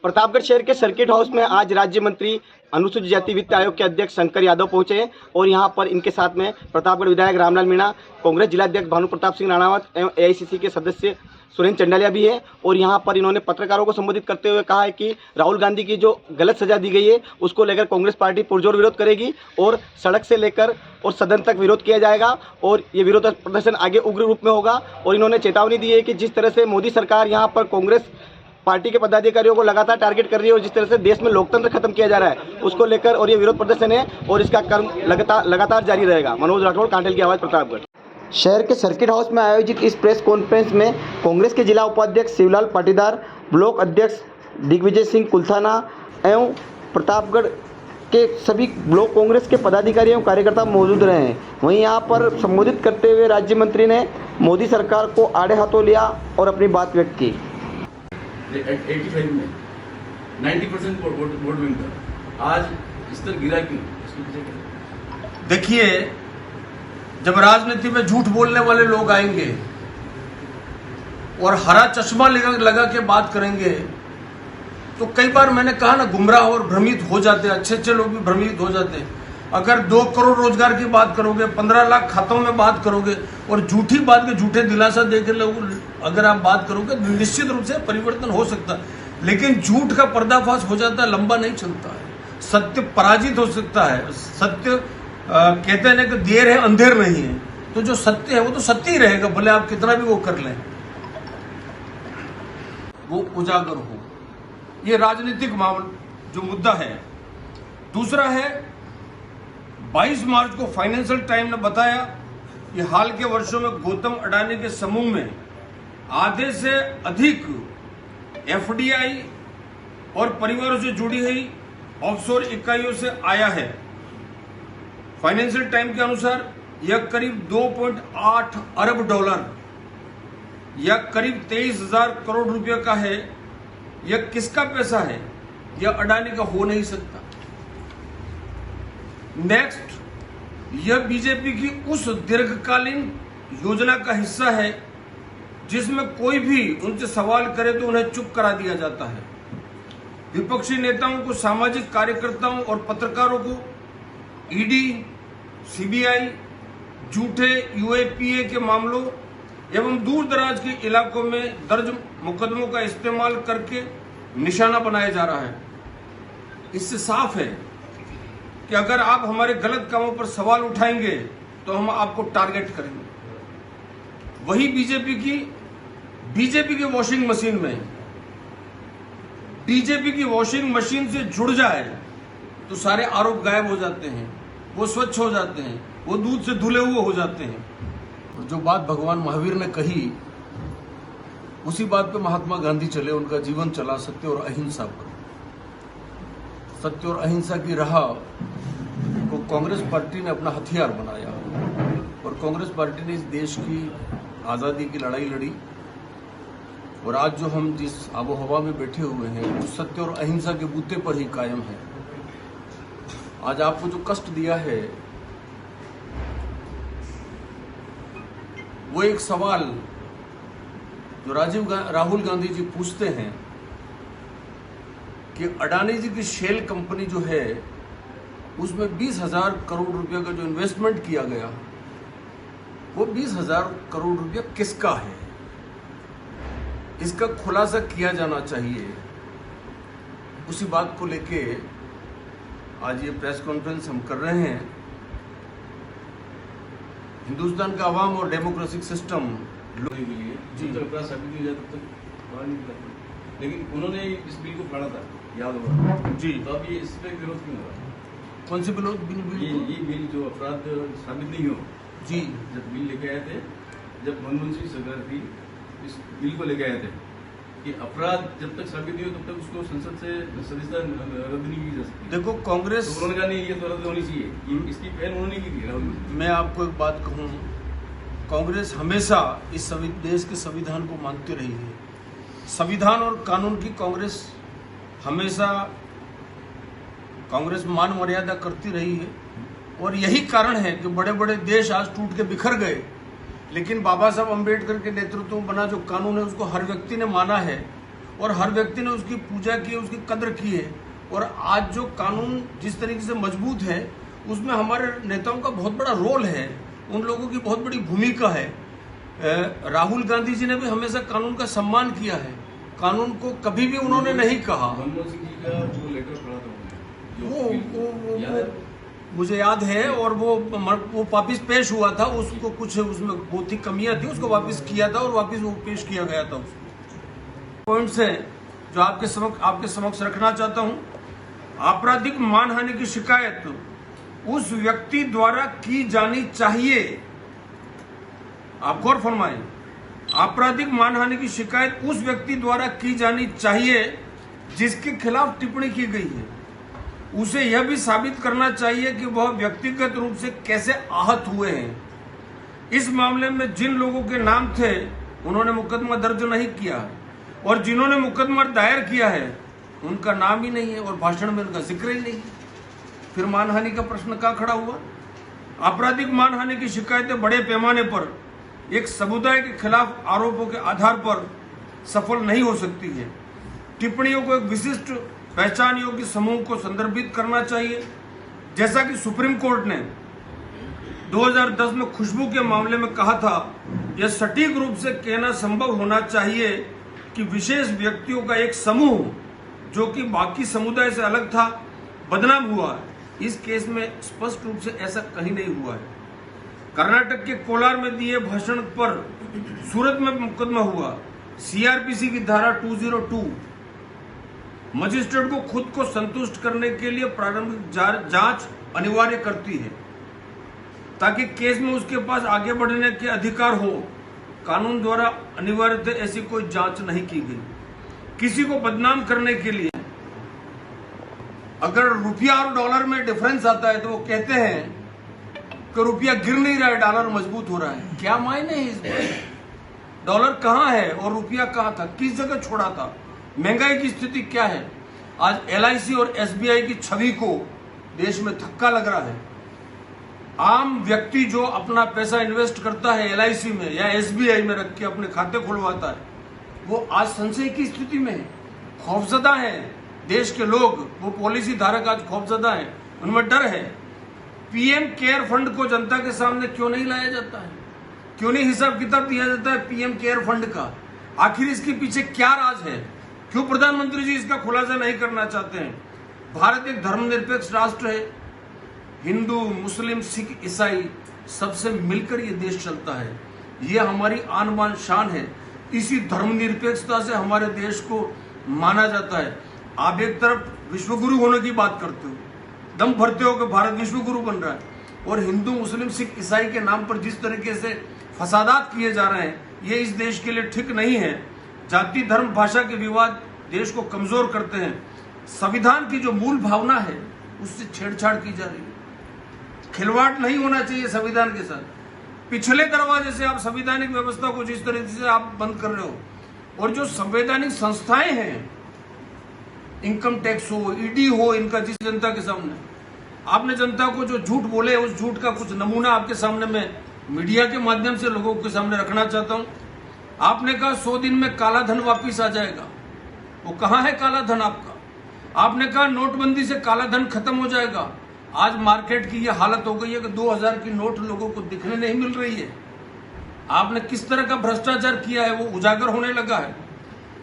प्रतापगढ़ शहर के circuit house में आज राज्य मंत्री अनुसूचित जाति वित्त आयोग के अध्यक्ष शंकर यादव पहुंचे और यहां पर इनके साथ में प्रतापगढ़ विधायक रामलाल मीणा, कांग्रेस जिलाध्यक्ष भानु प्रताप सिंह राणावत एवं एआईसीसी के सदस्य सुरेंद्र चंडालिया भी है। और यहां पर इन्होंने पत्रकारों को संबोधित करते हुए कहा है कि राहुल गांधी की जो गलत सजा दी गई है उसको लेकर कांग्रेस पार्टी पुरजोर विरोध करेगी और सड़क से लेकर और सदन तक विरोध किया जाएगा और ये विरोध प्रदर्शन आगे उग्र रूप में होगा। और इन्होंने चेतावनी दी है कि जिस तरह से मोदी सरकार यहाँ पर कांग्रेस पार्टी के पदाधिकारियों को लगातार टारगेट कर रही है और जिस तरह से देश में लोकतंत्र खत्म किया जा रहा है उसको लेकर और ये विरोध प्रदर्शन है और इसका क्रम लगातार जारी रहेगा। मनोज राठौड़, कांटेल की आवाज़, प्रतापगढ़। शहर के सर्किट हाउस में आयोजित इस प्रेस कॉन्फ्रेंस में कांग्रेस के जिला उपाध्यक्ष शिवलाल पाटीदार, ब्लॉक अध्यक्ष दिग्विजय सिंह कुलथाना एवं प्रतापगढ़ के सभी ब्लॉक कांग्रेस के पदाधिकारी एवं कार्यकर्ता मौजूद रहे हैं। वहीं यहाँ पर संबोधित करते हुए राज्य मंत्री ने मोदी सरकार को आड़े हाथों लिया और अपनी बात व्यक्त की। 85 में 90% वोट बैंक था, आज स्तर गिरा क्यों? देखिए, जब राजनीति में झूठ बोलने वाले लोग आएंगे और हरा चश्मा लगा के बात करेंगे तो कई बार मैंने कहा ना, गुमराह और भ्रमित हो जाते हैं, अच्छे लोग भी भ्रमित हो जाते हैं। अगर 2 करोड़ रोजगार की बात करोगे, 15 लाख खातों में बात करोगे और झूठी बात के झूठे दिलासा देकर लोग अगर आप बात करोगे तो निश्चित रूप से परिवर्तन हो सकता है। लेकिन झूठ का पर्दाफाश हो जाता है, लंबा नहीं चलता है। सत्य पराजित हो सकता है। सत्य कहते हैं ना कि देर है अंधेर नहीं है, तो जो सत्य है वो तो सत्य ही रहेगा, भले आप कितना भी वो कर लें, वो उजागर हो। ये राजनीतिक मामला जो मुद्दा है। दूसरा है, 22 मार्च को फाइनेंशियल टाइम ने बताया कि हाल के वर्षों में गौतम अडानी के समूह में आधे से अधिक एफडीआई और परिवारों से जुड़ी हुई ऑफशोर इकाइयों से आया है। फाइनेंशियल टाइम के अनुसार यह करीब 2.8 अरब डॉलर या करीब 23,000 करोड़ रुपए का है। यह किसका पैसा है? यह अडानी का हो नहीं सकता। नेक्स्ट, यह बीजेपी की उस दीर्घकालीन योजना का हिस्सा है जिसमें कोई भी उनसे सवाल करे तो उन्हें चुप करा दिया जाता है। विपक्षी नेताओं को, सामाजिक कार्यकर्ताओं और पत्रकारों को ईडी, सीबीआई, झूठे यूएपीए के मामलों एवं दूर दराज के इलाकों में दर्ज मुकदमों का इस्तेमाल करके निशाना बनाया जा रहा है। इससे साफ है कि अगर आप हमारे गलत कामों पर सवाल उठाएंगे तो हम आपको टारगेट करेंगे। वही बीजेपी की वॉशिंग मशीन में बीजेपी की वॉशिंग मशीन से जुड़ जाए तो सारे आरोप गायब हो जाते हैं, वो स्वच्छ हो जाते हैं, वो दूध से धुले हुए हो जाते हैं। और जो बात भगवान महावीर ने कही उसी बात पे महात्मा गांधी चले, उनका जीवन चला सत्य और अहिंसा पर। सत्य और अहिंसा की राह को कांग्रेस पार्टी ने अपना हथियार बनाया और कांग्रेस पार्टी ने इस देश की आजादी की लड़ाई लड़ी। और आज जो हम जिस आबो हवा में बैठे हुए हैं वो सत्य और अहिंसा के बूते पर ही कायम है। आज आपको जो कष्ट दिया है वो एक सवाल जो राहुल गांधी जी पूछते हैं कि अडानी जी की शेल कंपनी जो है उसमें 20,000 करोड़ रुपए का जो इन्वेस्टमेंट किया गया वो 20,000 करोड़ रुपया किसका है, इसका खुलासा किया जाना चाहिए। उसी बात को लेके आज ये प्रेस कॉन्फ्रेंस हम कर रहे हैं। हिंदुस्तान का अवाम और डेमोक्रेटिक सिस्टम जी अपराध साबित नहीं हो जाए तब तक बाहर नहीं निकला। लेकिन उन्होंने इस बिल को फाड़ा था, याद होगा जी। तो अब ये इस पे विरोध क्यों हो रहा है? कौन से बिल? ये बिल जो अपराध साबित नहीं हो जी, जब बिल लेके आए थे, जब मनमोहन सिंह सरकार थी, इस बिल को लेके आए थे कि अपराध जब तक साबित नहीं हो तब तक उसको संसद से सदस्यता रद्द नहीं की जा सकती। देखो कांग्रेस, तो उन्होंने कहा नहीं ये तो रद्द होनी चाहिए, इसकी पहल उन्होंने की थी। मैं आपको एक बात कहूं, कांग्रेस हमेशा इस देश के संविधान को मानती रही है। संविधान और कानून की कांग्रेस हमेशा मान मर्यादा करती रही है और यही कारण है कि बड़े बड़े देश आज टूट के बिखर गए, लेकिन बाबा साहब अम्बेडकर के नेतृत्व में बना जो कानून है उसको हर व्यक्ति ने माना है और हर व्यक्ति ने उसकी पूजा की, उसकी कद्र की है। और आज जो कानून जिस तरीके से मजबूत है उसमें हमारे नेताओं का बहुत बड़ा रोल है, उन लोगों की बहुत बड़ी भूमिका है। राहुल गांधी जी ने भी हमेशा कानून का सम्मान किया है, कानून को कभी भी उन्होंने नहीं कहा। मनमोहन सिंह जी का जो लेटर पढ़ा था वो मुझे याद है, और वो वापिस पेश हुआ था, उसको कुछ उसमें बहुत ही कमियां थी, उसको वापस किया था और वापस वो पेश किया गया था। पॉइंट्स है जो आपके समक्ष रखना चाहता हूं। आपराधिक मानहानि की शिकायत उस व्यक्ति द्वारा की जानी चाहिए, आप गौर फरमाएं, आपराधिक मानहानि की शिकायत उस व्यक्ति द्वारा की जानी चाहिए जिसके खिलाफ टिप्पणी की गई है। उसे यह भी साबित करना चाहिए कि वह व्यक्तिगत रूप से कैसे आहत हुए हैं। इस मामले में जिन लोगों के नाम थे उन्होंने मुकदमा दर्ज नहीं किया, और जिन्होंने मुकदमा दायर किया है उनका नाम ही नहीं है और भाषण में उनका जिक्र ही नहीं है। फिर मानहानि का प्रश्न कहाँ खड़ा हुआ? आपराधिक मानहानि की शिकायतें बड़े पैमाने पर एक समुदाय के खिलाफ आरोपों के आधार पर सफल नहीं हो सकती है। टिप्पणियों को एक विशिष्ट पहचान योग्य समूह को संदर्भित करना चाहिए, जैसा कि सुप्रीम कोर्ट ने 2010 में खुशबू के मामले में कहा था। यह सटीक रूप से कहना संभव होना चाहिए कि विशेष व्यक्तियों का एक समूह जो कि बाकी समुदाय से अलग था बदनाम हुआ। इस केस में स्पष्ट रूप से ऐसा कहीं नहीं हुआ है। कर्नाटक के कोलार में दिए भाषण पर सूरत में मुकदमा हुआ। सीआरपीसी की धारा 202 मजिस्ट्रेट को खुद को संतुष्ट करने के लिए प्रारंभिक जांच अनिवार्य करती है ताकि केस में उसके पास आगे बढ़ने के अधिकार हो। कानून द्वारा अनिवार्य ऐसी कोई जांच नहीं की गई। किसी को बदनाम करने के लिए अगर रुपया और डॉलर में डिफरेंस आता है तो वो कहते हैं कि रुपया गिर नहीं रहा है, डॉलर मजबूत हो रहा है। क्या मायने है इसमें? डॉलर कहां है और रुपया कहां था, किस जगह छोड़ा था? महंगाई की स्थिति क्या है? आज एलआईसी और एसबीआई की छवि को देश में धक्का लग रहा है। आम व्यक्ति जो अपना पैसा इन्वेस्ट करता है एलआईसी में या एसबीआई में रख के अपने खाते खुलवाता है, वो आज संशय की स्थिति में है, खौफजदा है। देश के लोग, वो पॉलिसी धारक आज खौफजदा है, उनमें डर है। पीएम केयर फंड को जनता के सामने क्यों नहीं लाया जाता है? क्यों नहीं हिसाब किताब दिया जाता है पीएम केयर फंड का? आखिर इसके पीछे क्या राज है? क्यों प्रधानमंत्री जी इसका खुलासा नहीं करना चाहते हैं? भारत एक धर्मनिरपेक्ष राष्ट्र है। हिंदू, मुस्लिम, सिख, ईसाई सबसे मिलकर ये देश चलता है। ये हमारी आन बान शान है। इसी धर्मनिरपेक्षता से हमारे देश को माना जाता है। आप एक तरफ विश्वगुरु होने की बात करते हो, दम भरते हो कि भारत विश्वगुरु बन रहा है, और हिंदू, मुस्लिम, सिख, ईसाई के नाम पर जिस तरीके से फसादात किए जा रहे हैं, ये इस देश के लिए ठीक नहीं है। जाति, धर्म, भाषा के विवाद देश को कमजोर करते हैं। संविधान की जो मूल भावना है उससे छेड़छाड़ की जा रही है। खिलवाड़ नहीं होना चाहिए संविधान के साथ। पिछले दरवाजे से आप संवैधानिक व्यवस्था को जिस तरीके से आप बंद कर रहे हो, और जो संवैधानिक संस्थाएं हैं, इनकम टैक्स हो, ईडी हो, इनका जिस जनता के सामने आपने जनता को जो झूठ बोले, उस झूठ का कुछ नमूना आपके सामने में मीडिया के माध्यम से लोगों के सामने रखना चाहता हूं। आपने कहा 100 दिन में काला धन वापिस आ जाएगा। वो कहां है काला धन आपका? आपने कहा नोटबंदी से काला धन खत्म हो जाएगा। आज मार्केट की ये हालत हो गई है कि 2000 की नोट लोगों को दिखने नहीं मिल रही है। आपने किस तरह का भ्रष्टाचार किया है वो उजागर होने लगा है।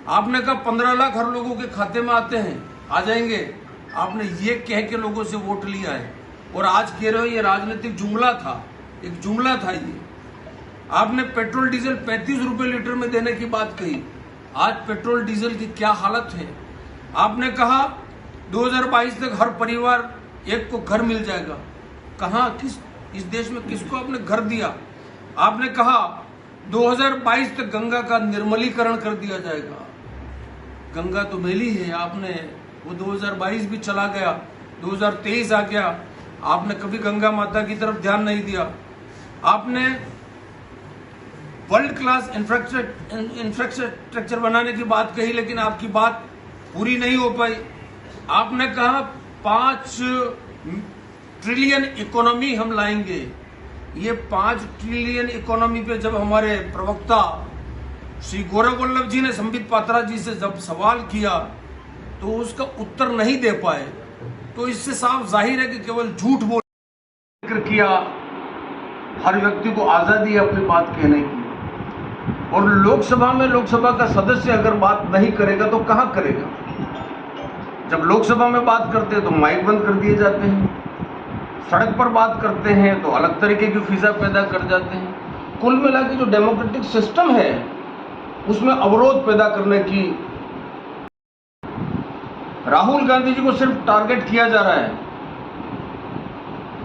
आपने कहा 15 लाख हर लोगों के खाते में आते हैं, आ जाएंगे। आपने ये कह के लोगों से वोट लिया है, और आज कह रहे हो ये राजनीतिक जुमला था, एक जुमला था ये। आपने पेट्रोल डीजल 35 रुपए लीटर में देने की बात कही। आज पेट्रोल डीजल की क्या हालत है? आपने कहा 2022 तक हर परिवार एक को घर मिल जाएगा। कहां, किस इस देश में किसको आपने घर दिया? आपने कहा 2022 तक गंगा का निर्मलीकरण कर दिया जाएगा। गंगा तो मैली है। आपने वो 2022 भी चला गया, 2023 आ गया, आपने कभी गंगा माता की तरफ ध्यान नहीं दिया। आपने वर्ल्ड क्लास इंफ्रास्ट्रक्चर बनाने की बात कही, लेकिन आपकी बात पूरी नहीं हो पाई। आपने कहा 5 ट्रिलियन इकोनॉमी हम लाएंगे। ये 5 ट्रिलियन इकोनॉमी पे जब हमारे प्रवक्ता श्री गौरव वल्लभ जी ने संबित पात्रा जी से जब सवाल किया तो उसका उत्तर नहीं दे पाए, तो इससे साफ जाहिर है कि केवल झूठ बोल जिक्र किया। हर व्यक्ति को आजादी है अपनी बात कहने की, और लोकसभा में लोकसभा का सदस्य अगर बात नहीं करेगा तो कहां करेगा। जब लोकसभा में बात करते हैं तो माइक बंद कर दिए जाते हैं, सड़क पर बात करते हैं तो अलग तरीके की फिजा पैदा कर जाते हैं। कुल मिला के जो डेमोक्रेटिक सिस्टम है उसमें अवरोध पैदा करने की राहुल गांधी जी को सिर्फ टारगेट किया जा रहा है।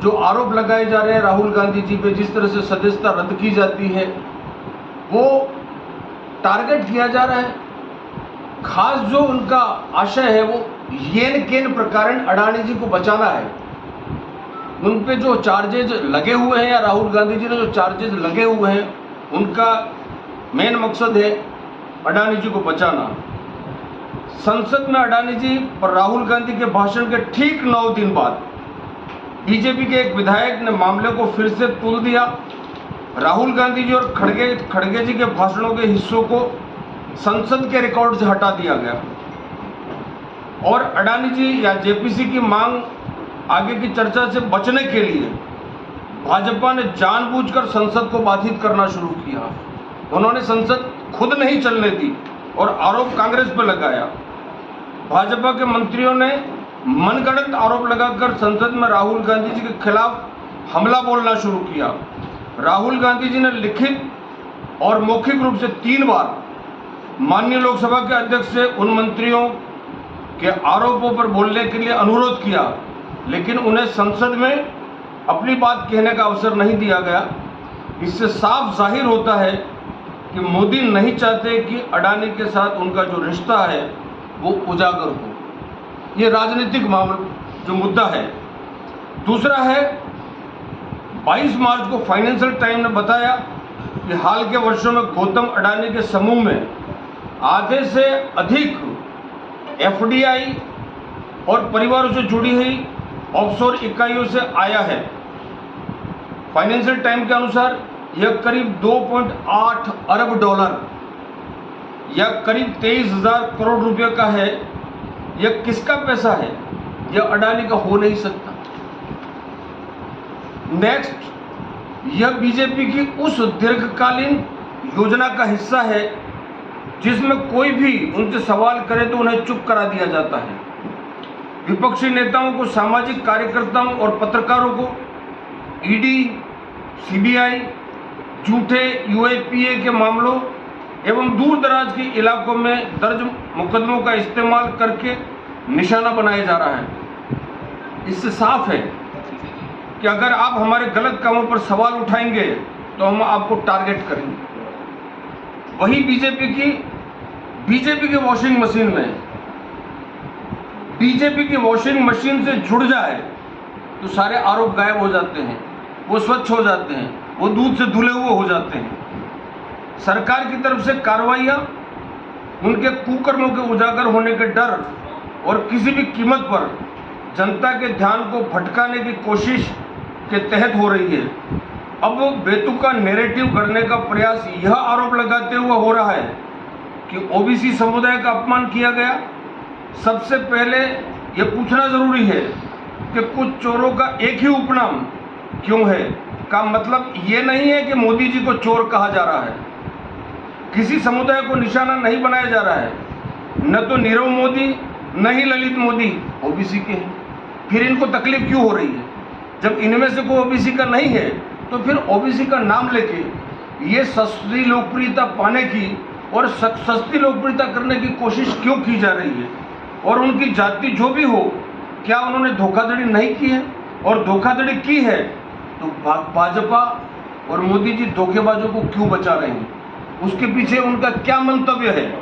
जो आरोप लगाए जा रहे हैं राहुल गांधी जी पे, जिस तरह से सदस्यता रद्द की जाती है, वो टारगेट किया जा रहा है। खास जो उनका आशय है वो येन केन प्रकरण अडानी जी को बचाना है। उन पे जो चार्जेज लगे हुए हैं, या राहुल गांधी जी ने जो चार्जेज लगे हुए हैं, उनका मेन मकसद है अडानी जी को बचाना। संसद में अडानी जी पर राहुल गांधी के भाषण के ठीक 9 दिन बाद बीजेपी के एक विधायक ने मामले को फिर से तुल दिया। राहुल गांधी जी और खड़गे जी के भाषणों के हिस्सों को संसद के रिकॉर्ड से हटा दिया गया, और अडानी जी या जेपीसी की मांग आगे की चर्चा से बचने के लिए भाजपा ने जानबूझकर संसद को बाधित करना शुरू किया। उन्होंने संसद खुद नहीं चलने दी और आरोप कांग्रेस पर लगाया। भाजपा के मंत्रियों ने मनगढ़ंत आरोप लगाकर संसद में राहुल गांधी जी के खिलाफ हमला बोलना शुरू किया। राहुल गांधी जी ने लिखित और मौखिक रूप से 3 बार माननीय लोकसभा के अध्यक्ष से उन मंत्रियों के आरोपों पर बोलने के लिए अनुरोध किया, लेकिन उन्हें संसद में अपनी बात कहने का अवसर नहीं दिया गया। इससे साफ जाहिर होता है कि मोदी नहीं चाहते कि अडानी के साथ उनका जो रिश्ता है वो उजागर हो। ये राजनीतिक मामला जो मुद्दा है। दूसरा है, 22 मार्च को फाइनेंशियल टाइम ने बताया कि हाल के वर्षों में गौतम अडानी के समूह में आधे से अधिक एफडीआई और परिवारों से जुड़ी हुई ऑफशोर इकाइयों से आया है। फाइनेंशियल टाइम के अनुसार यह करीब 2.8 अरब डॉलर या करीब 23,000 करोड़ रुपए का है। यह किसका पैसा है? यह अडानी का हो नहीं सकता। नेक्स्ट, यह बीजेपी की उस दीर्घकालीन योजना का हिस्सा है जिसमें कोई भी उनसे सवाल करे तो उन्हें चुप करा दिया जाता है। विपक्षी नेताओं को, सामाजिक कार्यकर्ताओं और पत्रकारों को ईडी, सीबीआई, झूठे यूएपीए के मामलों एवं दूर दराज के इलाकों में दर्ज मुकदमों का इस्तेमाल करके निशाना बनाया जा रहा है। इससे साफ है कि अगर आप हमारे गलत कामों पर सवाल उठाएंगे तो हम आपको टारगेट करेंगे। वही बीजेपी की वॉशिंग मशीन में बीजेपी की वॉशिंग मशीन से जुड़ जाए तो सारे आरोप गायब हो जाते हैं, वो स्वच्छ हो जाते हैं, वो दूध से धुले हुए हो जाते हैं। सरकार की तरफ से कार्रवाइयां उनके कुकर्मों के उजागर होने के डर और किसी भी कीमत पर जनता के ध्यान को भटकाने की कोशिश के तहत हो रही है। अब बेतुका नैरेटिव करने का प्रयास यह आरोप लगाते हुए हो रहा है कि ओबीसी समुदाय का अपमान किया गया। सबसे पहले यह पूछना जरूरी है कि कुछ चोरों का एक ही उपनाम क्यों है। का मतलब ये नहीं है कि मोदी जी को चोर कहा जा रहा है। किसी समुदाय को निशाना नहीं बनाया जा रहा है। न तो नीरव मोदी न ही ललित मोदी ओबीसी के हैं। फिर इनको तकलीफ क्यों हो रही है? जब इनमें से कोई ओबीसी का नहीं है तो फिर ओबीसी का नाम लेके ये सस्ती लोकप्रियता पाने की और सस्ती लोकप्रियता करने की कोशिश क्यों की जा रही है? और उनकी जाति जो भी हो, क्या उन्होंने धोखाधड़ी नहीं की है? और धोखाधड़ी की है तो भाजपा और मोदी जी धोखेबाजों को क्यों बचा रहे हैं? उसके पीछे उनका क्या मंतव्य है?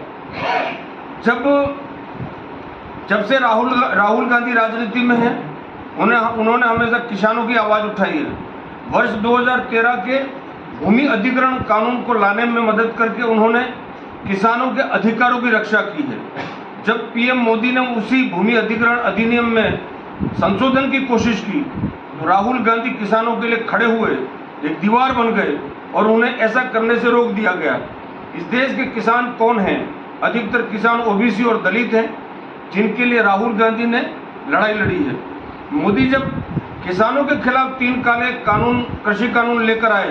जब से राहुल गांधी राजनीति में है, उन्होंने हमेशा किसानों की आवाज उठाई है। वर्ष 2013 के भूमि अधिग्रहण कानून को लाने में मदद करके उन्होंने किसानों के अधिकारों की रक्षा की है। जब पीएम मोदी ने उसी भूमि अधिग्रहण अधिनियम में संशोधन की कोशिश की तो राहुल गांधी किसानों के लिए खड़े हुए, एक दीवार बन गए और उन्हें ऐसा करने से रोक दिया गया। इस देश के किसान कौन हैं? अधिकतर किसान ओबीसी और दलित हैं, जिनके लिए राहुल गांधी ने लड़ाई लड़ी है। मोदी जब किसानों के खिलाफ 3 काले कानून, कृषि कानून लेकर आए,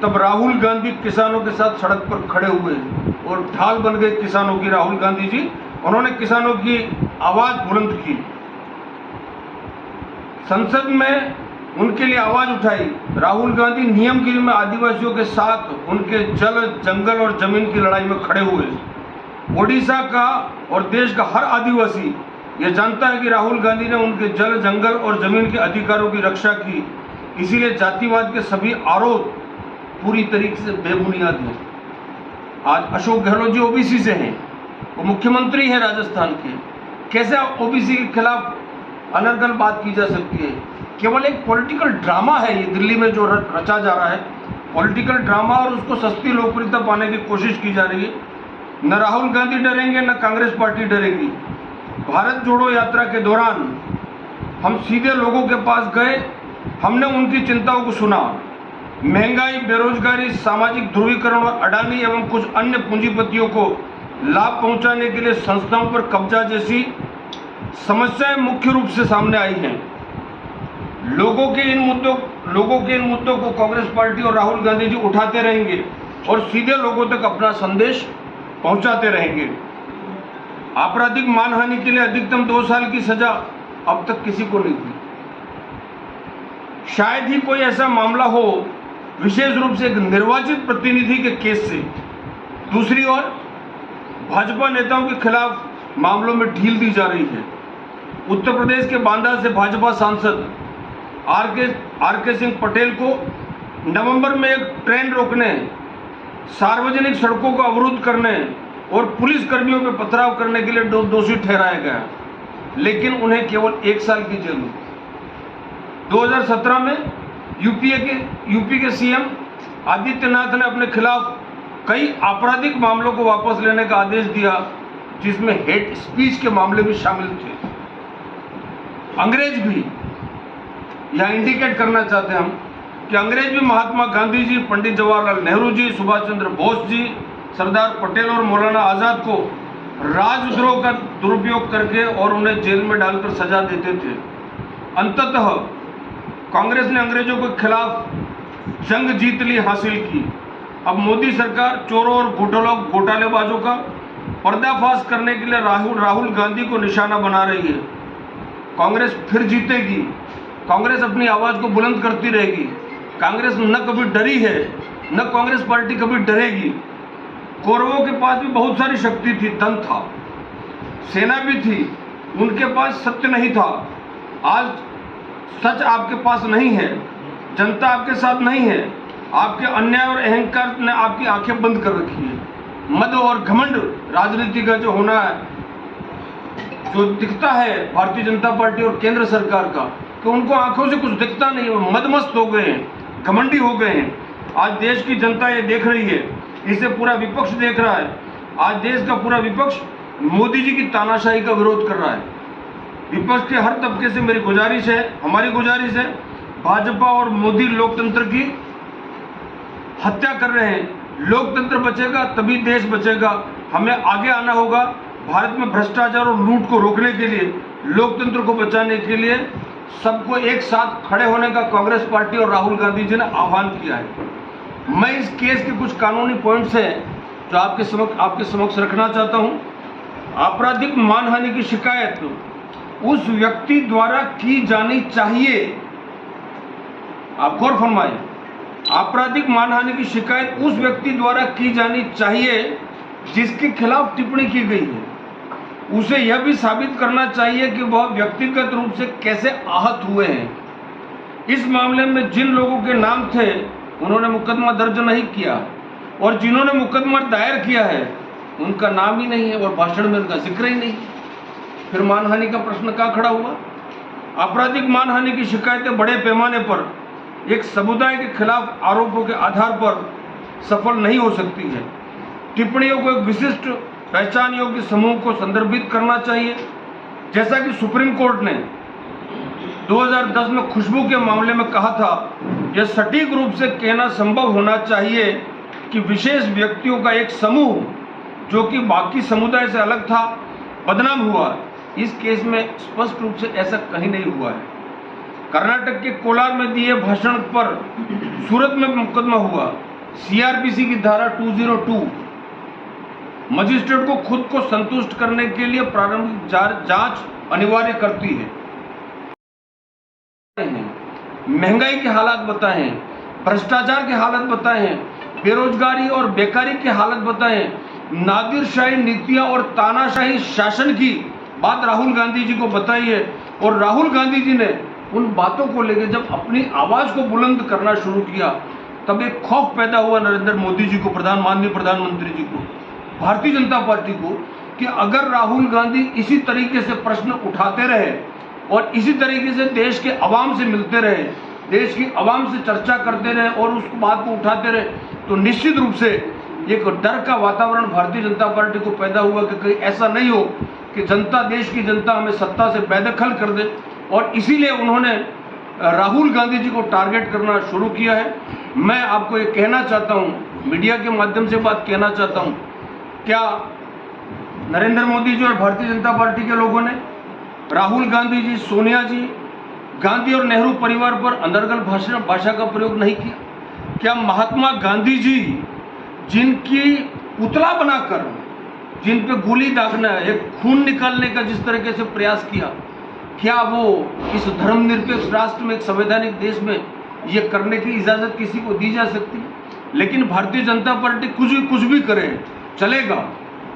तब राहुल गांधी किसानों के साथ सड़क पर खड़े हुए और ढाल बन गए किसानों की। राहुल गांधी जी, उन्होंने किसानों की आवाज बुलंद की, संसद में उनके लिए आवाज उठाई। राहुल गांधी नियमगिरी में आदिवासियों के साथ उनके जल, जंगल और जमीन की लड़ाई में खड़े हुए। ओडिशा का और देश का हर आदिवासी यह जानता है कि राहुल गांधी ने उनके जल, जंगल और जमीन के अधिकारों की रक्षा की। इसीलिए जातिवाद के सभी आरोप पूरी तरीके से बेबुनियाद हैं। आज अशोक गहलोत जी ओबीसी से हैं, वो मुख्यमंत्री हैं राजस्थान के। कैसे ओबीसी के खिलाफ अनर्गल बात की जा सकती है? केवल एक पॉलिटिकल ड्रामा है ये दिल्ली में जो रचा जा रहा है, पॉलिटिकल ड्रामा, और उसको सस्ती लोकप्रियता पाने की कोशिश की जा रही है। न राहुल गांधी डरेंगे, न कांग्रेस पार्टी डरेगी। भारत जोड़ो यात्रा के दौरान हम सीधे लोगों के पास गए, हमने उनकी चिंताओं को सुना। महंगाई, बेरोजगारी, सामाजिक ध्रुवीकरण और अडानी एवं कुछ अन्य पूंजीपतियों को लाभ पहुंचाने के लिए संस्थाओं पर कब्जा जैसी समस्याएं मुख्य रूप से सामने आई हैं। लोगों के इन मुद्दों को कांग्रेस पार्टी और राहुल गांधी जी उठाते रहेंगे और सीधे लोगों तक अपना संदेश पहुंचाते रहेंगे। आपराधिक मानहानि के लिए अधिकतम 2 साल की सजा अब तक किसी को नहीं दी। शायद ही कोई ऐसा मामला हो, विशेष रूप से एक निर्वाचित प्रतिनिधि के केस से। दूसरी ओर भाजपा नेताओं के खिलाफ मामलों में ढील दी जा रही है। उत्तर प्रदेश के बांदा से भाजपा सांसद आर के सिंह पटेल को नवंबर में एक ट्रेन रोकने, सार्वजनिक सड़कों को अवरुद्ध करने और पुलिस कर्मियों पर पथराव करने के लिए दोषी ठहराया गया, लेकिन उन्हें केवल 1 साल की जेल हुई। 2017 में यूपी के सीएम आदित्यनाथ ने अपने खिलाफ कई आपराधिक मामलों को वापस लेने का आदेश दिया, जिसमें हेट स्पीच के मामले भी शामिल थे। अंग्रेज भी, यहां इंडिकेट करना चाहते हैं हम कि अंग्रेज भी महात्मा गांधी जी, पंडित जवाहरलाल नेहरू जी, सुभाष चंद्र बोस जी, सरदार पटेल और मौलाना आजाद को राजद्रोह का दुरुपयोग करके और उन्हें जेल में डालकर सजा देते थे। अंततः कांग्रेस ने अंग्रेजों के खिलाफ जंग जीत ली, हासिल की। अब मोदी सरकार चोरों और घोटालेबाजों का पर्दाफाश करने के लिए राहुल गांधी को निशाना बना रही है। कांग्रेस फिर जीतेगी। कांग्रेस अपनी आवाज को बुलंद करती रहेगी। कांग्रेस न कभी डरी है, न कांग्रेस पार्टी कभी डरेगी। कौरवों के पास भी बहुत सारी शक्ति थी, धन था, सेना भी थी, उनके पास सत्य नहीं था। आज सच आपके पास नहीं है, जनता आपके साथ नहीं है, आपके अन्याय और अहंकार ने आपकी आंखें बंद कर रखी है। मद और घमंड राजनीति का जो होना है, जो दिखता है भारतीय जनता पार्टी और केंद्र सरकार का, कि उनको आंखों से कुछ दिखता नहीं है, मदमस्त हो गए हैं, घमंडी हो गए हैं। आज देश की जनता ये देख रही है, इसे पूरा विपक्ष देख रहा है। आज देश का पूरा विपक्ष मोदी जी की तानाशाही का विरोध कर रहा है। विपक्ष के हर तबके से मेरी गुजारिश है, हमारी गुजारिश है, भाजपा और मोदी लोकतंत्र की हत्या कर रहे हैं। लोकतंत्र बचेगा तभी देश बचेगा। हमें आगे आना होगा। भारत में भ्रष्टाचार और लूट को रोकने के लिए, लोकतंत्र को बचाने के लिए सबको एक साथ खड़े होने का कांग्रेस पार्टी और राहुल गांधी जी ने आह्वान किया है। मैं इस केस के कुछ कानूनी पॉइंट्स हैं जो आपके समक्ष रखना चाहता हूं। आपराधिक मानहानि की शिकायत उस व्यक्ति द्वारा की जानी चाहिए, आप गौर फरमाएं, आपराधिक मानहानि की शिकायत उस व्यक्ति द्वारा की जानी चाहिए जिसके खिलाफ टिप्पणी की गई है। उसे यह भी साबित करना चाहिए कि वह व्यक्तिगत रूप से कैसे आहत हुए हैं। इस मामले में जिन लोगों के नाम थे उन्होंने मुकदमा दर्ज नहीं किया, और जिन्होंने मुकदमा दायर किया है उनका नाम ही नहीं है और भाषण में उनका जिक्र ही नहीं। फिर मानहानि का प्रश्न क्या खड़ा हुआ? आपराधिक मानहानि की शिकायतें बड़े पैमाने पर एक समुदाय के खिलाफ आरोपों के आधार पर सफल नहीं हो सकती है। टिप्पणियों को एक विशिष्ट पहचान योग्य समूह को संदर्भित करना चाहिए, जैसा कि सुप्रीम कोर्ट ने 2010 में खुशबू के मामले में कहा था। यह सटीक रूप से कहना संभव होना चाहिए कि विशेष व्यक्तियों का एक समूह जो कि बाकी समुदाय से अलग था बदनाम हुआ, इस केस में स्पष्ट रूप से ऐसा कहीं नहीं हुआ है। कर्नाटक के कोलार में दिए भाषण पर सूरत में मुकदमा हुआ। सीआरपीसी की धारा 202 मजिस्ट्रेट को खुद को संतुष्ट करने के लिए प्रारंभिक जांच अनिवार्य करती है। महंगाई के हालात बताए हैं, भ्रष्टाचार के हालत बताए हैं, बेरोजगारी और बेकारी के हालत बताए हैं, नादिरशाही नीतियां और तानाशाही शासन की बात राहुल गांधी जी को बताई है। और राहुल गांधी जी ने उन बातों को लेकर जब अपनी आवाज को बुलंद करना शुरू किया, तब एक खौफ पैदा हुआ नरेंद्र मोदी जी को, माननीय प्रधानमंत्री जी को, भारतीय जनता पार्टी को, कि अगर राहुल गांधी इसी तरीके से प्रश्न उठाते रहे और इसी तरीके से देश के अवाम से मिलते रहे, देश की अवाम से चर्चा करते रहे और उस बात को उठाते रहे, तो निश्चित रूप से एक डर का वातावरण भारतीय जनता पार्टी को पैदा हुआ कि कहीं ऐसा नहीं हो कि जनता, देश की जनता हमें सत्ता से बेदखल कर दे। और इसीलिए उन्होंने राहुल गांधी जी को टारगेट करना शुरू किया है। मैं आपको ये कहना चाहता हूँ, मीडिया के माध्यम से बात कहना चाहता हूँ, क्या नरेंद्र मोदी जी और भारतीय जनता पार्टी के लोगों ने राहुल गांधी जी, सोनिया जी, गांधी और नेहरू परिवार पर अनर्गल भाषा का प्रयोग नहीं किया? क्या महात्मा गांधी जी, जिनकी पुतला बनाकर जिन पे गोली दागना, एक खून निकालने का जिस तरीके से प्रयास किया, क्या वो इस धर्मनिरपेक्ष राष्ट्र में, एक संवैधानिक देश में ये करने की इजाजत किसी को दी जा सकती है? लेकिन भारतीय जनता पार्टी कुछ भी करे चलेगा।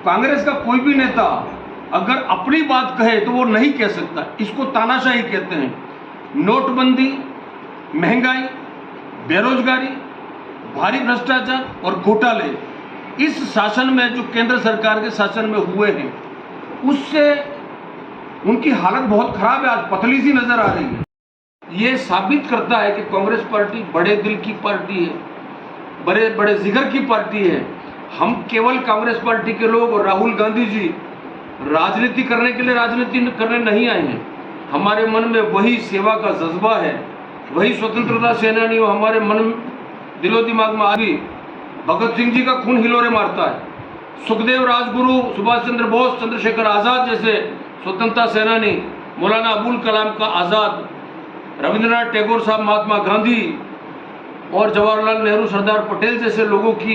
कांग्रेस का कोई भी नेता अगर अपनी बात कहे तो वो नहीं कह सकता, इसको तानाशाही कहते हैं। नोटबंदी, महंगाई, बेरोजगारी, भारी भ्रष्टाचार और घोटाले इस शासन में, जो केंद्र सरकार के शासन में हुए हैं, उससे उनकी हालत बहुत खराब है, आज पतली सी नजर आ रही है। ये साबित करता है कि कांग्रेस पार्टी बड़े दिल की पार्टी है, बड़े बड़े जिगर की पार्टी है। हम केवल कांग्रेस पार्टी के लोग और राहुल गांधी जी राजनीति करने के लिए राजनीति करने नहीं आए हैं। हमारे मन में वही सेवा का जज्बा है, वही स्वतंत्रता सेनानी हमारे मन, दिलो दिमाग में आज भी भगत सिंह जी का खून हिलोरे मारता है। सुखदेव, राजगुरु, सुभाष चंद्र बोस, चंद्रशेखर आजाद जैसे स्वतंत्रता सेनानी, मौलाना अबुल कलाम का आज़ाद, रविंद्रनाथ टैगोर साहब, महात्मा गांधी और जवाहरलाल नेहरू, सरदार पटेल जैसे लोगों की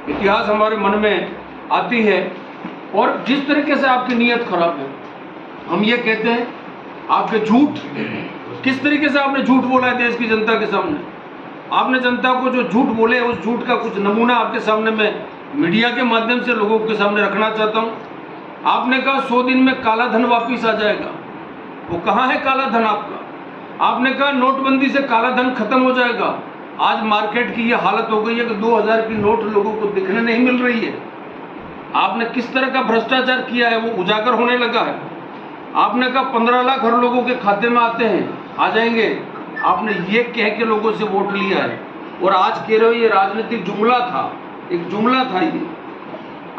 इतिहास हमारे मन में आती है। और जिस तरीके से आपकी नीयत खराब है, हम ये कहते हैं, आपके झूठ, किस तरीके से आपने झूठ बोला है देश की जनता के सामने। आपने जनता को जो झूठ बोले, उस झूठ का कुछ नमूना आपके सामने मैं मीडिया के माध्यम से लोगों के सामने रखना चाहता हूँ। आपने कहा 100 दिन में काला धन वापिस आ जाएगा, वो कहाँ है काला धन आपका? आपने कहा नोटबंदी से काला धन खत्म हो जाएगा। आज मार्केट की ये हालत हो गई है कि 2000 की नोट लोगों को दिखने नहीं मिल रही है। आपने किस तरह का भ्रष्टाचार किया है वो उजागर होने लगा है। आपने कहा 15 लाख हर लोगों के खाते में आते हैं, आ जाएंगे। आपने ये कह के लोगों से वोट लिया है और आज कह रहे हो ये राजनीतिक जुमला था, एक जुमला था ये।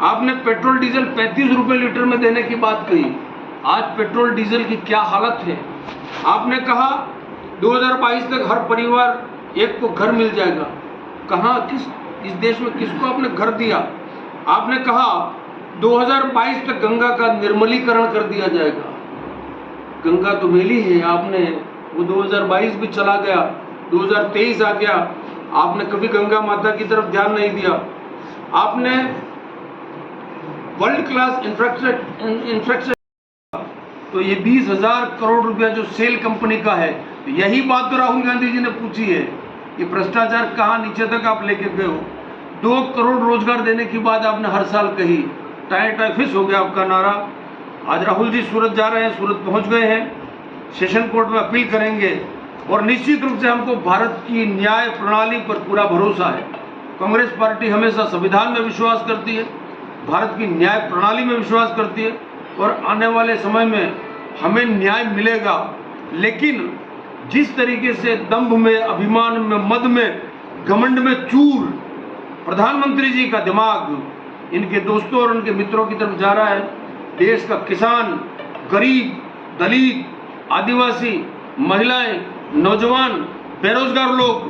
आपने पेट्रोल डीजल 35 रुपये लीटर में देने की बात कही, आज पेट्रोल डीजल की क्या हालत है। आपने कहा 2022 तक हर परिवार एक को घर मिल जाएगा, कहाँ, किस इस देश में किसको आपने घर दिया? आपने कहा 2022 तक गंगा का निर्मलीकरण कर दिया जाएगा, गंगा तो मेली है। आपने वो 2022 भी चला गया, 2023 आ गया, आपने कभी गंगा माता की तरफ ध्यान नहीं दिया। आपने वर्ल्ड क्लास इंफ्रास्ट्रक्चर, तो ये 20,000 करोड़ रुपया जो सेल कंपनी का है, यही बात तो राहुल गांधी जी ने पूछी है। ये भ्रष्टाचार कहाँ नीचे तक आप लेके गए हो? 2 करोड़ रोजगार देने की बात आपने हर साल कही, टाई टाई फिश हो गया आपका नारा। आज राहुल जी सूरत जा रहे हैं, सूरत पहुंच गए हैं, सेशन कोर्ट में अपील करेंगे और निश्चित रूप से हमको भारत की न्याय प्रणाली पर पूरा भरोसा है। कांग्रेस पार्टी हमेशा संविधान में विश्वास करती है, भारत की न्याय प्रणाली में विश्वास करती है और आने वाले समय में हमें न्याय मिलेगा। लेकिन जिस तरीके से दंभ में, अभिमान में, मद में, घमंड में चूर प्रधानमंत्री जी का दिमाग इनके दोस्तों और उनके मित्रों की तरफ जा रहा है, देश का किसान, गरीब, दलित, आदिवासी, महिलाएं, नौजवान, बेरोजगार लोग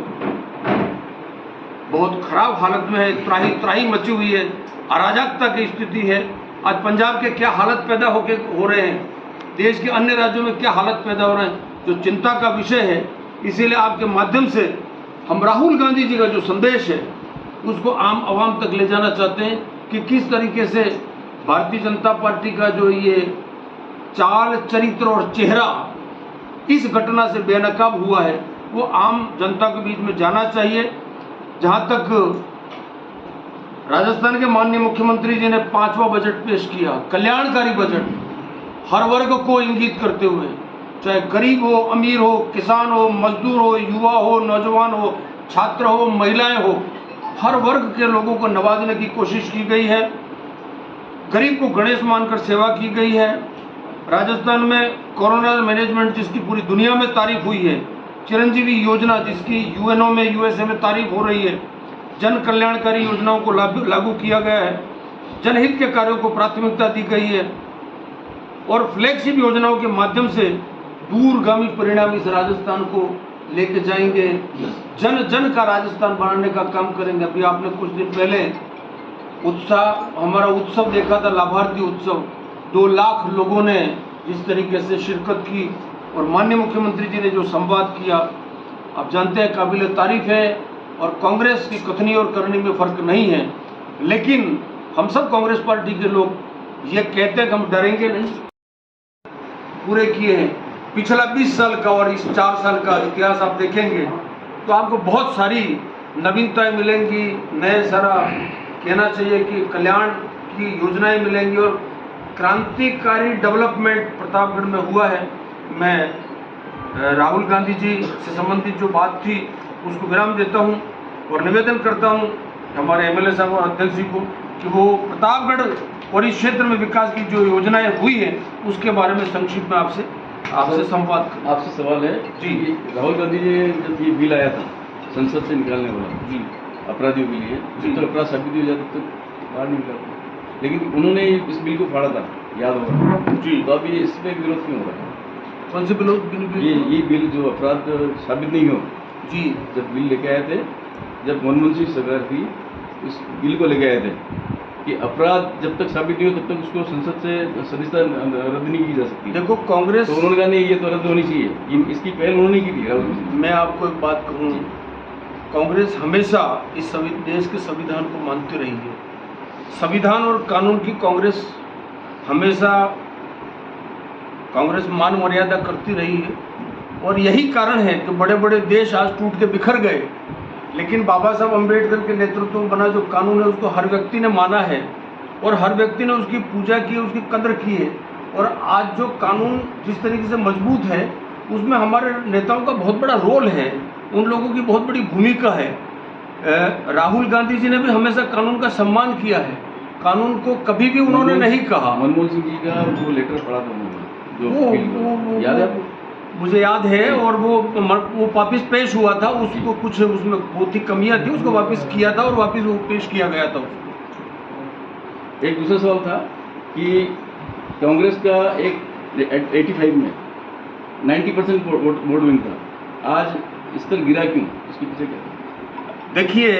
बहुत खराब हालत में है, त्राही त्राही मची हुई है, अराजकता की स्थिति है। आज पंजाब के क्या हालत पैदा हो रहे हैं, देश के अन्य राज्यों में क्या हालत पैदा हो रहे हैं, जो चिंता का विषय है। इसीलिए आपके माध्यम से हम राहुल गांधी जी का जो संदेश है उसको आम आवाम तक ले जाना चाहते हैं कि किस तरीके से भारतीय जनता पार्टी का जो ये चाल चरित्र और चेहरा इस घटना से बेनकाब हुआ है वो आम जनता के बीच में जाना चाहिए। जहां तक राजस्थान के माननीय मुख्यमंत्री जी ने 5वां बजट पेश किया, कल्याणकारी बजट, हर वर्ग को इंगित करते हुए, चाहे गरीब हो, अमीर हो, किसान हो, मजदूर हो, युवा हो, नौजवान हो, छात्र हो, महिलाएं हो, हर वर्ग के लोगों को नवाजने की कोशिश की गई है। गरीब को गणेश मानकर सेवा की गई है। राजस्थान में कोरोना मैनेजमेंट जिसकी पूरी दुनिया में तारीफ हुई है, चिरंजीवी योजना जिसकी यूएनओ में, यूएसए में तारीफ हो रही है, जन कल्याणकारी योजनाओं को लागू किया गया है, जनहित के कार्यों को प्राथमिकता दी गई है और फ्लैगशिप योजनाओं के माध्यम से दूरगामी परिणाम इस राजस्थान को लेके जाएंगे। जन जन का राजस्थान बनाने का काम करेंगे। अभी आपने कुछ दिन पहले हमारा उत्सव देखा था, लाभार्थी उत्सव। 2 लाख लोगों ने जिस तरीके से शिरकत की और माननीय मुख्यमंत्री जी ने जो संवाद किया, आप जानते हैं काबिल तारीफ है। और कांग्रेस की कथनी और करनी में फर्क नहीं है, लेकिन हम सब कांग्रेस पार्टी के लोग ये कहते हैं कि हम डरेंगे नहीं, पूरे किए हैं। पिछला 20 साल का और इस 4 साल का इतिहास आप देखेंगे तो आपको बहुत सारी नवीनताएं मिलेंगी। नए सारा कहना चाहिए कि कल्याण की योजनाएं मिलेंगी और क्रांतिकारी डेवलपमेंट प्रतापगढ़ में हुआ है। मैं राहुल गांधी जी से संबंधित जो बात थी उसको विराम देता हूं और निवेदन करता हूं हमारे एमएलए साहब और अध्यक्ष जी को कि वो प्रतापगढ़ और इस क्षेत्र में विकास की जो योजनाएं हुई है उसके बारे में संक्षिप्त में आपसे संवाद करें। आपसे सवाल है जी। राहुल गांधी जी जब ये बिल आया था संसद से निकालने वाला जी, अपराधियों के लिए, जी, तो अपराध साबित हो जाता तो बाहर नहीं निकलता, लेकिन उन्होंने इस बिल को फाड़ा था, याद होगा जी। तो अब ये इस पर विरोध क्यों हो रहा है? कौन से बिल? ये बिल जो अपराध साबित नहीं हो, जी, जब बिल लेके आए थे, जब मनमोहन सिंह सरकार थी इस बिल को लेके आए थे कि अपराध जब तक साबित नहीं हो तब तक उसको संसद से सदस्यता रद्द नहीं की जा सकती। देखो कांग्रेस, तो उन्होंने कहा नहीं ये तो रद्द होनी चाहिए, इसकी पहल उन्होंने की थी। मैं आपको एक बात कहूँ, कांग्रेस हमेशा इस देश के संविधान को मानती रही है। संविधान और कानून की कांग्रेस हमेशा मान मर्यादा करती रही है और यही कारण है कि बड़े बड़े देश आज टूट के बिखर गए, लेकिन बाबा साहब अम्बेडकर के नेतृत्व में बना जो कानून है उसको हर व्यक्ति ने माना है और हर व्यक्ति ने उसकी पूजा की, उसकी कदर की है। और आज जो कानून जिस तरीके से मजबूत है उसमें हमारे नेताओं का बहुत बड़ा रोल है, उन लोगों की बहुत बड़ी भूमिका है। राहुल गांधी जी ने भी हमेशा कानून का सम्मान किया है, कानून को कभी भी उन्होंने नहीं कहा। मनमोहन सिंह जी का वो लेटर पढ़ा था उन्होंने, जो याद है? मुझे याद है और वो वापस पेश हुआ था, उसको कुछ उसमें बहुत ही कमियां थी, उसको वापस किया था और वापस वो पेश किया गया था उसको। एक दूसरा सवाल था कि कांग्रेस का एक 85 में 90% वोट विंग था, आज इस तरह गिरा क्यों? इसके पीछे क्या था? देखिए,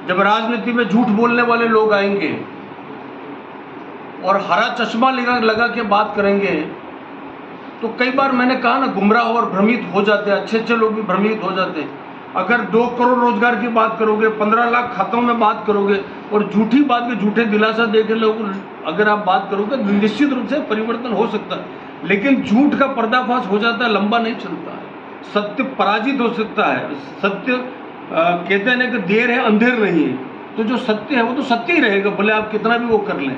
जब राजनीति में झूठ बोलने वाले लोग आएंगे और हरा चश्मा लगा के बात करेंगे तो कई बार मैंने कहा ना, गुमराह और भ्रमित हो जाते हैं, अच्छे लोग भी भ्रमित हो जाते हैं। अगर 2 करोड़ रोजगार की बात करोगे, 15 लाख खातों में बात करोगे और झूठी बात में झूठे दिलासा दे के लोग अगर आप बात करोगे तो निश्चित रूप से परिवर्तन हो सकता है, लेकिन झूठ का पर्दाफाश हो जाता है, लंबा नहीं चलता है। सत्य पराजित हो सकता है। सत्य कहते हैं ना कि देर है अंधेर नहीं है, तो जो सत्य है वो तो सत्य ही रहेगा, भले आप कितना भी वो कर लें।